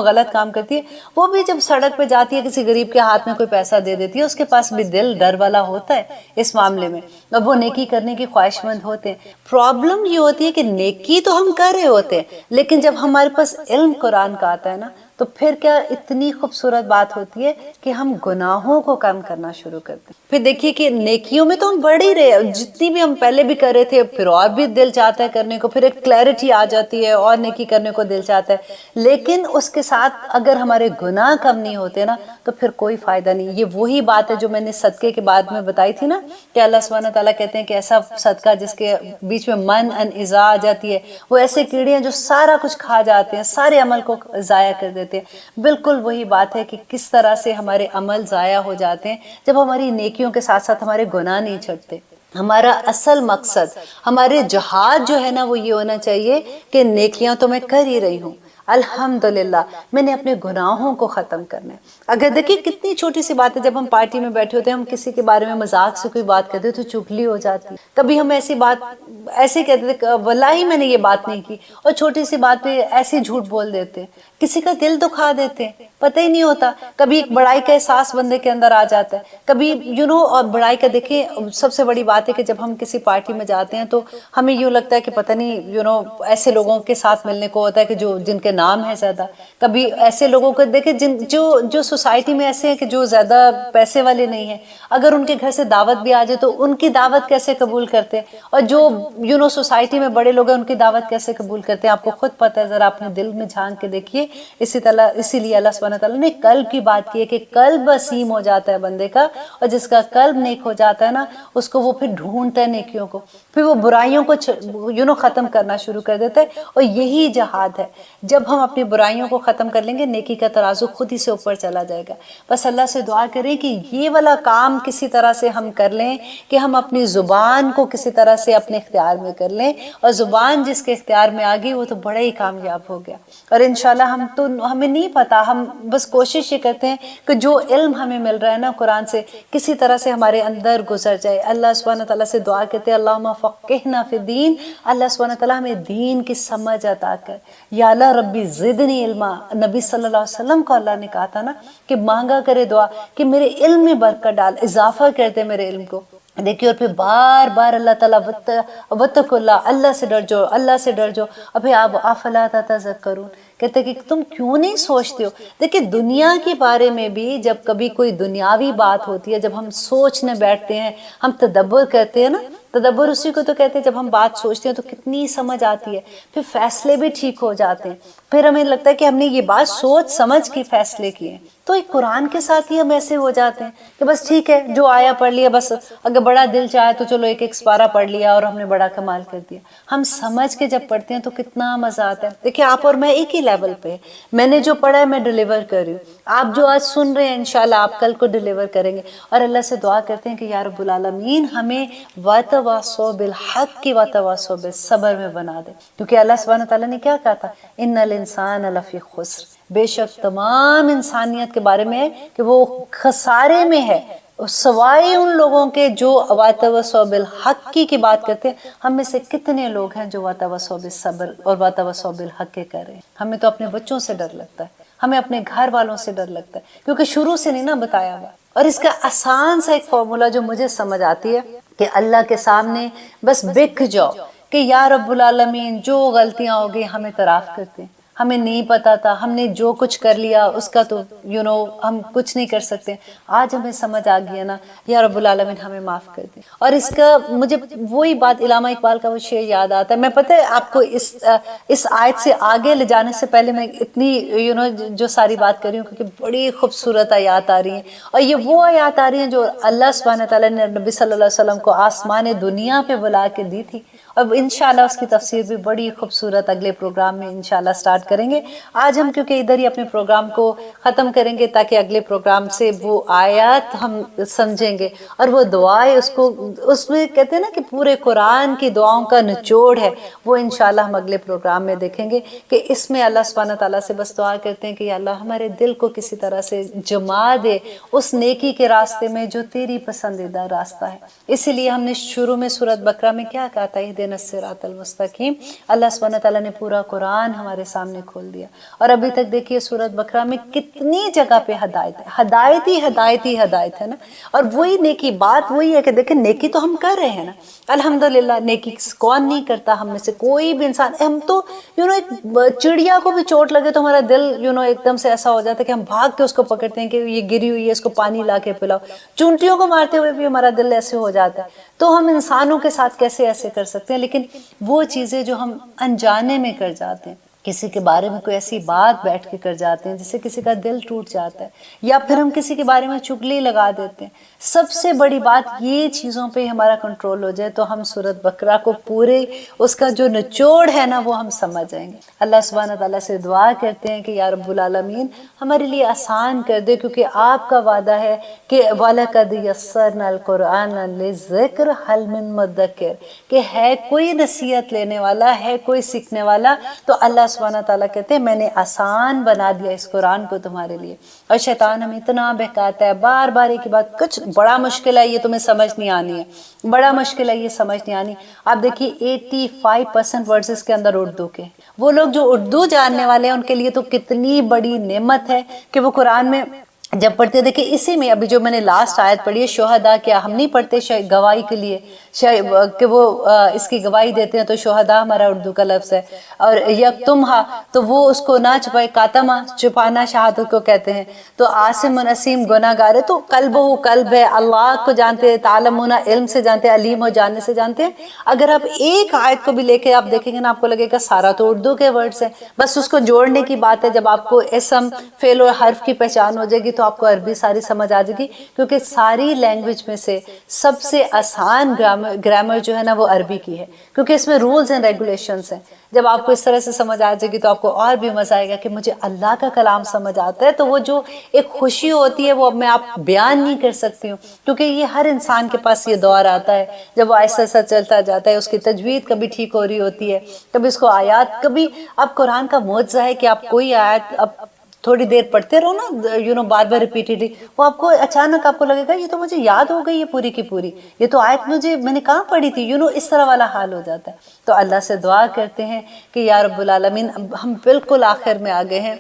Speaker 1: غلط کام کرتی ہے، وہ بھی جب سڑک پہ جاتی ہے کسی غریب کے ہاتھ میں کوئی پیسہ دے دیتی ہے، اس کے پاس بھی دل ڈر والا ہوتا ہے اس معاملے میں، اب وہ نیکی کرنے کی خواہش مند ہوتے ہیں۔ پرابلم یہ ہوتی ہے کہ نیکی تو ہم کر رہے ہوتے ہیں، لیکن جب ہمارے پاس علم قرآن کا آتا ہے نا تو پھر کیا اتنی خوبصورت بات ہوتی ہے کہ ہم گناہوں کو کم کرنا شروع کرتے ہیں۔ پھر دیکھیے کہ نیکیوں میں تو ہم بڑھ ہی رہے، جتنی بھی ہم پہلے بھی کر رہے تھے پھر اور بھی دل چاہتا ہے کرنے کو، پھر ایک کلیئرٹی آ جاتی ہے اور نیکی کرنے کو دل چاہتا ہے، لیکن اس کے ساتھ اگر ہمارے گناہ کم نہیں ہوتے نا تو پھر کوئی فائدہ نہیں۔ یہ وہی بات ہے جو میں نے صدقے کے بعد میں بتائی تھی نا کہ اللہ سبحانہ تعالیٰ کہتے ہیں کہ ایسا صدقہ جس کے بیچ میں من ان ایذا آ جاتی ہے، وہ ایسے کیڑے ہیں جو سارا کچھ کھا جاتے ہیں، سارے عمل کو ضائع کر دیتے ہیں۔ بالکل وہی بات ہے کہ کس طرح سے ہمارے عمل ضائع ہو جاتے ہیں جب ہماری نیکیوں کے ساتھ ساتھ ہمارے گناہ نہیں چھٹتے۔ ہمارا اصل مقصد، ہمارے جہاد جو ہے نا وہ یہ ہونا چاہیے کہ نیکیاں تو میں کر ہی رہی ہوں، الحمدللہ میں نے اپنے گناہوں کو ختم کرنا ہے۔ اگر دیکھیں کتنی چھوٹی سی بات ہے، جب ہم پارٹی میں بیٹھے ہوتے ہیں ہم کسی کے بارے میں مذاق سے کوئی بات کرتے تو چغلی ہو جاتی، کبھی ہم ایسی بات ایسے کہتے تھے واللہ میں نے یہ بات نہیں کی، اور چھوٹی سی بات پہ ایسے جھوٹ بول دیتے، کسی کا دل دکھا دیتے، پتہ ہی نہیں ہوتا۔ کبھی ایک بڑائی کا احساس بندے کے اندر آ جاتا ہے، کبھی اور بڑائی کا دیکھیں سب سے بڑی بات ہے کہ جب ہم کسی پارٹی میں جاتے ہیں تو ہمیں یوں لگتا ہے کہ پتہ نہیں ایسے لوگوں کے ساتھ ملنے کو ہوتا ہے کہ جن کے نام ہے زیادہ، کبھی ایسے لوگوں کو دیکھیں جو سوسائٹی میں ایسے ہیں کہ جو زیادہ پیسے والے نہیں ہیں، اگر ان کے گھر سے دعوت بھی آ جائے تو ان کی دعوت کیسے قبول کرتے ہیں، اور جو سوسائٹی میں بڑے لوگ ہیں ان کی دعوت کیسے قبول کرتے ہیں، آپ کو خود پتہ ہے، ذرا اپنے دل میں جھانک کے دیکھیے۔ اسی لیے اللہ سبحانہ تعالیٰ نے قلب کی بات کی ہے کہ قلب وسیم ہو جاتا ہے بندے کا، اور جس کا قلب نیک ہو جاتا ہے نا اس کو وہ پھر ڈھونڈتا ہے نیکیوں کو، پھر وہ برائیوں کو ختم کرنا شروع کر دیتا ہے، اور یہی جہاد ہے۔ جب ہم اپنی برائیوں کو ختم کر لیں گے نیکی کا ترازو خود ہی سے اوپر چلا جائے گا۔ بس اللہ سے دعا کریں کہ یہ والا کام کسی طرح سے ہم کر لیں کہ ہم اپنی زبان کو کسی طرح سے اپنے اختیار میں کر لیں، اور زبان جس کے اختیار میں آ گئی وہ تو بڑا ہی کامیاب ہو گیا۔ اور انشاءاللہ ہمیں نہیں پتا، ہم بس کوشش یہ کرتے ہیں کہ جو علم ہمیں مل رہا ہے نا قرآن سے کسی طرح سے ہمارے اندر گزر جائے۔ اللہ سبحانہ تعالیٰ سے دعا کرتے ہیں اللہم فقہنا فی الدین، اللہ سبحانہ تعالیٰ ہمیں دین کی سمجھ عطا کر۔ یا اللہ ربی زدنی علما، نبی صلی اللہ علیہ وسلم کو اللہ نے کہا تھا نا کہ مانگا کرے دعا کہ میرے علم میں برکت ڈال، اضافہ کرتے میرے علم کو۔ دیکھیے اور پھر بار بار اللہ تعالیٰ وتقوا اللہ، اللہ سے ڈر جاؤ، اللہ سے ڈر جاؤ، ابھی آپ افلا تتذکرون، کہتے کہ تم کیوں نہیں سوچتے ہو۔ دیکھیں دنیا کے بارے میں بھی جب کبھی کوئی دنیاوی بات ہوتی ہے، جب ہم سوچنے بیٹھتے ہیں، ہم تدبر کرتے ہیں نا، تدبر اسی کو تو کہتے ہیں جب ہم بات سوچتے ہیں تو کتنی سمجھ آتی ہے، پھر فیصلے بھی ٹھیک ہو جاتے ہیں، پھر ہمیں لگتا ہے کہ ہم نے یہ بات سوچ سمجھ کے فیصلے کیے۔ تو ایک قرآن کے ساتھ ہی ہم ایسے ہو جاتے ہیں کہ بس ٹھیک ہے جو آیا پڑھ لیا، بس اگر بڑا دل چاہے تو چلو ایک سپارہ پڑھ لیا اور ہم نے بڑا کمال کر دیا۔ ہم سمجھ کے جب پڑھتے ہیں تو کتنا مزہ آتا ہے۔ دیکھیں آپ اور میں ایک ہی لیول پہ، میں نے جو پڑھا ہے میں ڈیلیور کر رہی ہوں، آپ جو آج سن رہے ہیں انشاءاللہ آپ کل کو ڈیلیور کریں گے، اور اللہ سے دعا کرتے ہیں کہ یا رب العالمین ہمیں وتواصوا بالحق وتواصوا بالصبر میں بنا دے، کیونکہ اللہ سبحانہ تعالیٰ نے کیا کہا تھا ان الانسان لفی خسر، بے شک تمام انسانیت کے بارے میں ہے کہ وہ خسارے میں ہے، سوائے ان لوگوں کے جو واتواصوا بالحق کی بات کرتے ہیں۔ ہم میں سے کتنے لوگ ہیں جو واتواصوا بالصبر اور واتواصوا بالحق کے کر رہے ہیں؟ ہمیں تو اپنے بچوں سے ڈر لگتا ہے، ہمیں اپنے گھر والوں سے ڈر لگتا ہے، کیونکہ شروع سے نہیں نا بتایا ہوا۔ اور اس کا آسان سا ایک فارمولا جو مجھے سمجھ آتی ہے کہ اللہ کے سامنے بس بک جاؤ کہ یا رب العالمین جو غلطیاں ہو گئی ہمیں اعتراف کرتے ہیں، ہمیں نہیں پتا تھا، ہم نے جو کچھ کر لیا اس کا تو ہم کچھ نہیں کر سکتے، آج ہمیں سمجھ آ گیا نا، یا رب العالمین ہمیں معاف کر دے۔ اور اس کا مجھے وہی بات علامہ اقبال کا وہ شعر یاد آتا ہے۔ میں پتہ ہے آپ کو اس آیت سے آگے لے جانے سے پہلے میں اتنی جو ساری بات کر رہی ہوں کیونکہ بڑی خوبصورت آیات آ رہی ہیں، اور یہ وہ آیات آ رہی ہیں جو اللہ سبحانہ تعالیٰ نے نبی صلی اللہ علیہ وسلم کو آسمان دنیا پہ بلا کے دی تھی، اور انشاءاللہ اس کی تفسیر بھی بڑی خوبصورت اگلے پروگرام میں انشاءاللہ سٹارٹ کریں گے۔ آج ہم کیونکہ ادھر ہی اپنے پروگرام کو ختم کریں گے تاکہ اگلے پروگرام سے وہ آیات ہم سمجھیں گے، اور وہ دعائیں اس میں کہتے ہیں نا کہ پورے قرآن کی دعاؤں کا نچوڑ ہے، وہ انشاءاللہ ہم اگلے پروگرام میں دیکھیں گے کہ اس میں اللہ سبحانہ تعالیٰ سے بس دعا کرتے ہیں کہ یا اللہ ہمارے دل کو کسی طرح سے جما دے اس نیکی کے راستے میں جو تیری پسندیدہ راستہ ہے۔ اسی لیے ہم نے شروع میں سورۃ بقرہ میں کیا کہا تھا، اہدنا الصراط المستقیم۔ اللہ سبحانہ تعالیٰ نے پورا قرآن ہمارے سامنے کھول دیا، اور ابھی تک دیکھیے سورۃ بقرہ میں کتنی جگہ پہ ہدایت ہے، ہدایت ہے نا۔ اور وہی نیکی بات وہی ہے کہ دیکھیں نیکی تو ہم کر رہے ہیں نا، الحمدللہ۔ نیکی کون نہیں کرتا ہم میں سے کوئی بھی انسان؟ ہم تو ایک چڑیا کو بھی چوٹ لگے تو ہمارا دل ایک دم سے ایسا ہو جاتا ہے کہ ہم بھاگ کے اس کو پکڑتے ہیں کہ یہ گری ہوئی ہے، اس کو پانی لا کے پلاؤ۔ چونٹیوں کو مارتے ہوئے بھی ہمارا دل ایسے ہو جاتا ہے، تو ہم انسانوں کے ساتھ کیسے ایسے کر سکتے ہیں؟ لیکن وہ چیزیں جو ہم انجانے میں کر جاتے ہیں، کسی کے بارے میں کوئی ایسی بات بیٹھ کے کر جاتے ہیں جس سے کسی کا دل ٹوٹ جاتا ہے، یا پھر ہم کسی کے بارے میں چگلی لگا دیتے ہیں، سب سے بڑی بات یہ چیزوں پہ ہمارا کنٹرول ہو جائے تو ہم سورۃ بقرہ کو پورے اس کا جو نچوڑ ہے نا وہ ہم سمجھ جائیں گے۔ اللہ سبحانہ تعالیٰ سے دعا کرتے ہیں کہ یا رب العالمین ہمارے لیے آسان کر دے، کیونکہ آپ کا وعدہ ہے کہ وَلَقَدْ يَسَّرْنَا الْقُرْآنَ لِلذِّكْرِ هَلْ مِن مُدَّكِرٍ، کہ ہے کوئی نصیحت لینے والا، ہے کوئی سیکھنے والا، تو اللہ سبحانہ تعالیٰ کہتے ہیں میں نے آسان بنا دیا اس قرآن کو تمہارے لیے۔ اور شیطان ہمیں اتنا بہکاتا ہے، بار بار ایک بات، کچھ بڑا مشکل ہے یہ تمہیں سمجھ نہیں آنی ہے، بڑا مشکل ہے یہ سمجھ نہیں آنی۔ آپ دیکھیے 85% ورڈز اس کے اندر اردو کے، وہ لوگ جو اردو جاننے والے ہیں ان کے لیے تو کتنی بڑی نعمت ہے کہ وہ قرآن میں جب پڑھتے دیکھیں، اسی میں ابھی جو میں نے لاسٹ آیت پڑھی ہے شہداء، کیا ہم نہیں پڑھتے گواہی کے لیے کہ وہ اس کی گواہی دیتے ہیں، تو شہداء ہمارا اردو کا لفظ ہے، اور یکتمہا تو وہ اس کو نہ چھپائے، کاتمہ چھپانا شہادت کو کہتے ہیں، تو عاصم منسیم گناہ گار ہے، تو قلب ہو قلب ہے، اللہ کو جانتے ہیں، تعلمون علم سے جانتے ہیں، علیم ہو جاننے سے جانتے ہیں۔ اگر آپ ایک آیت کو بھی لے کے آپ دیکھیں گے نا، آپ کو لگے گا سارا تو اردو کے ورڈز ہیں، بس اس کو جوڑنے کی بات ہے۔ جب آپ کو اسم فعل اور حرف کی پہچان ہو جائے گی تو آپ کو عربی ساری سمجھ آ جائے گی، کیونکہ ساری لینگویج میں سے سب سے آسان گرامر جو ہے نا وہ عربی کی ہے، کیونکہ اس میں رولز اینڈ ریگولیشنز ہیں۔ جب آپ کو اس طرح سے سمجھ آ جائے گی تو آپ کو اور بھی مزہ آئے گا کہ مجھے اللہ کا کلام سمجھ آتا ہے، تو وہ جو ایک خوشی ہوتی ہے وہ اب میں آپ بیان نہیں کر سکتی ہوں، کیونکہ یہ ہر انسان کے پاس یہ دور آتا ہے جب وہ ایسا ایسا چلتا جاتا ہے، اس کی تجوید کبھی ٹھیک ہو رہی ہوتی ہے، کبھی اس کو آیات، کبھی اب قرآن کا معجزہ ہے کہ آپ کوئی آیت اب تھوڑی دیر پڑھتے رہو نا، بار بار ریپیٹیڈلی، وہ آپ کو اچانک آپ کو لگے گا یہ تو مجھے یاد ہو گئی ہے پوری کی پوری، یہ تو آیت میں نے کہاں پڑھی تھی، اس طرح والا حال ہو جاتا ہے۔ تو اللہ سے دعا کرتے ہیں کہ یا رب العالمین، ہم بالکل آخر میں آ گئے ہیں،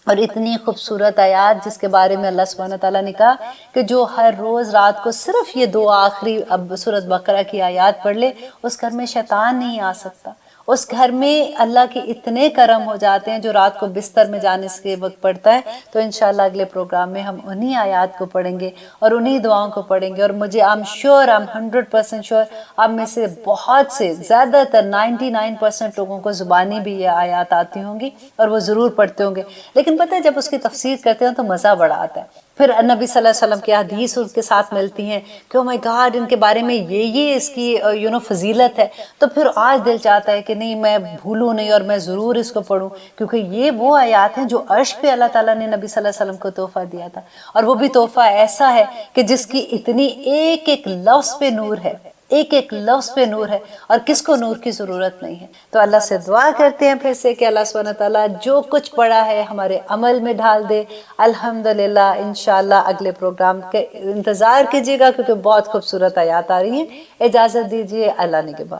Speaker 1: اور اتنی خوبصورت آیات جس کے بارے میں اللہ سبحانہ تعالیٰ نے کہا کہ جو ہر روز رات کو صرف یہ دو آخری اب سورۃ بقرہ کی آیات پڑھ لے، اس گھر میں شیطان نہیں آ سکتا، اس گھر میں اللہ کے اتنے کرم ہو جاتے ہیں جو رات کو بستر میں جانے کے وقت پڑھتا ہے۔ تو انشاءاللہ اگلے پروگرام میں ہم انہی آیات کو پڑھیں گے اور انہی دعاؤں کو پڑھیں گے، اور مجھے I'm 100% شیور آپ میں سے بہت سے، زیادہ تر 99% لوگوں کو زبانی بھی یہ آیات آتی ہوں گی اور وہ ضرور پڑھتے ہوں گے، لیکن پتہ ہے جب اس کی تفسیر کرتے ہیں تو مزہ بڑا آتا ہے۔ پھر نبی صلی اللہ علیہ وسلم کی حدیث ان کے ساتھ ملتی ہیں کہ او مائی گاڈ ان کے بارے میں یہ اس کی فضیلت ہے، تو پھر آج دل چاہتا ہے کہ نہیں میں بھولوں نہیں اور میں ضرور اس کو پڑھوں، کیونکہ یہ وہ آیات ہیں جو عرش پہ اللہ تعالیٰ نے نبی صلی اللہ علیہ وسلم کو تحفہ دیا تھا، اور وہ بھی تحفہ ایسا ہے کہ جس کی اتنی ایک ایک لفظ پہ نور ہے، ایک ایک لفظ پہ نور ہے، اور کس کو نور کی ضرورت نہیں ہے؟ تو اللہ سے دعا کرتے ہیں پھر سے کہ اللہ سبحانہ تعالیٰ جو کچھ پڑھا ہے ہمارے عمل میں ڈال دے۔ الحمدللہ انشاءاللہ اگلے پروگرام کے انتظار کیجیے گا، کیونکہ بہت خوبصورت آیات آ رہی ہیں۔ اجازت دیجیے، اللہ نگہبان۔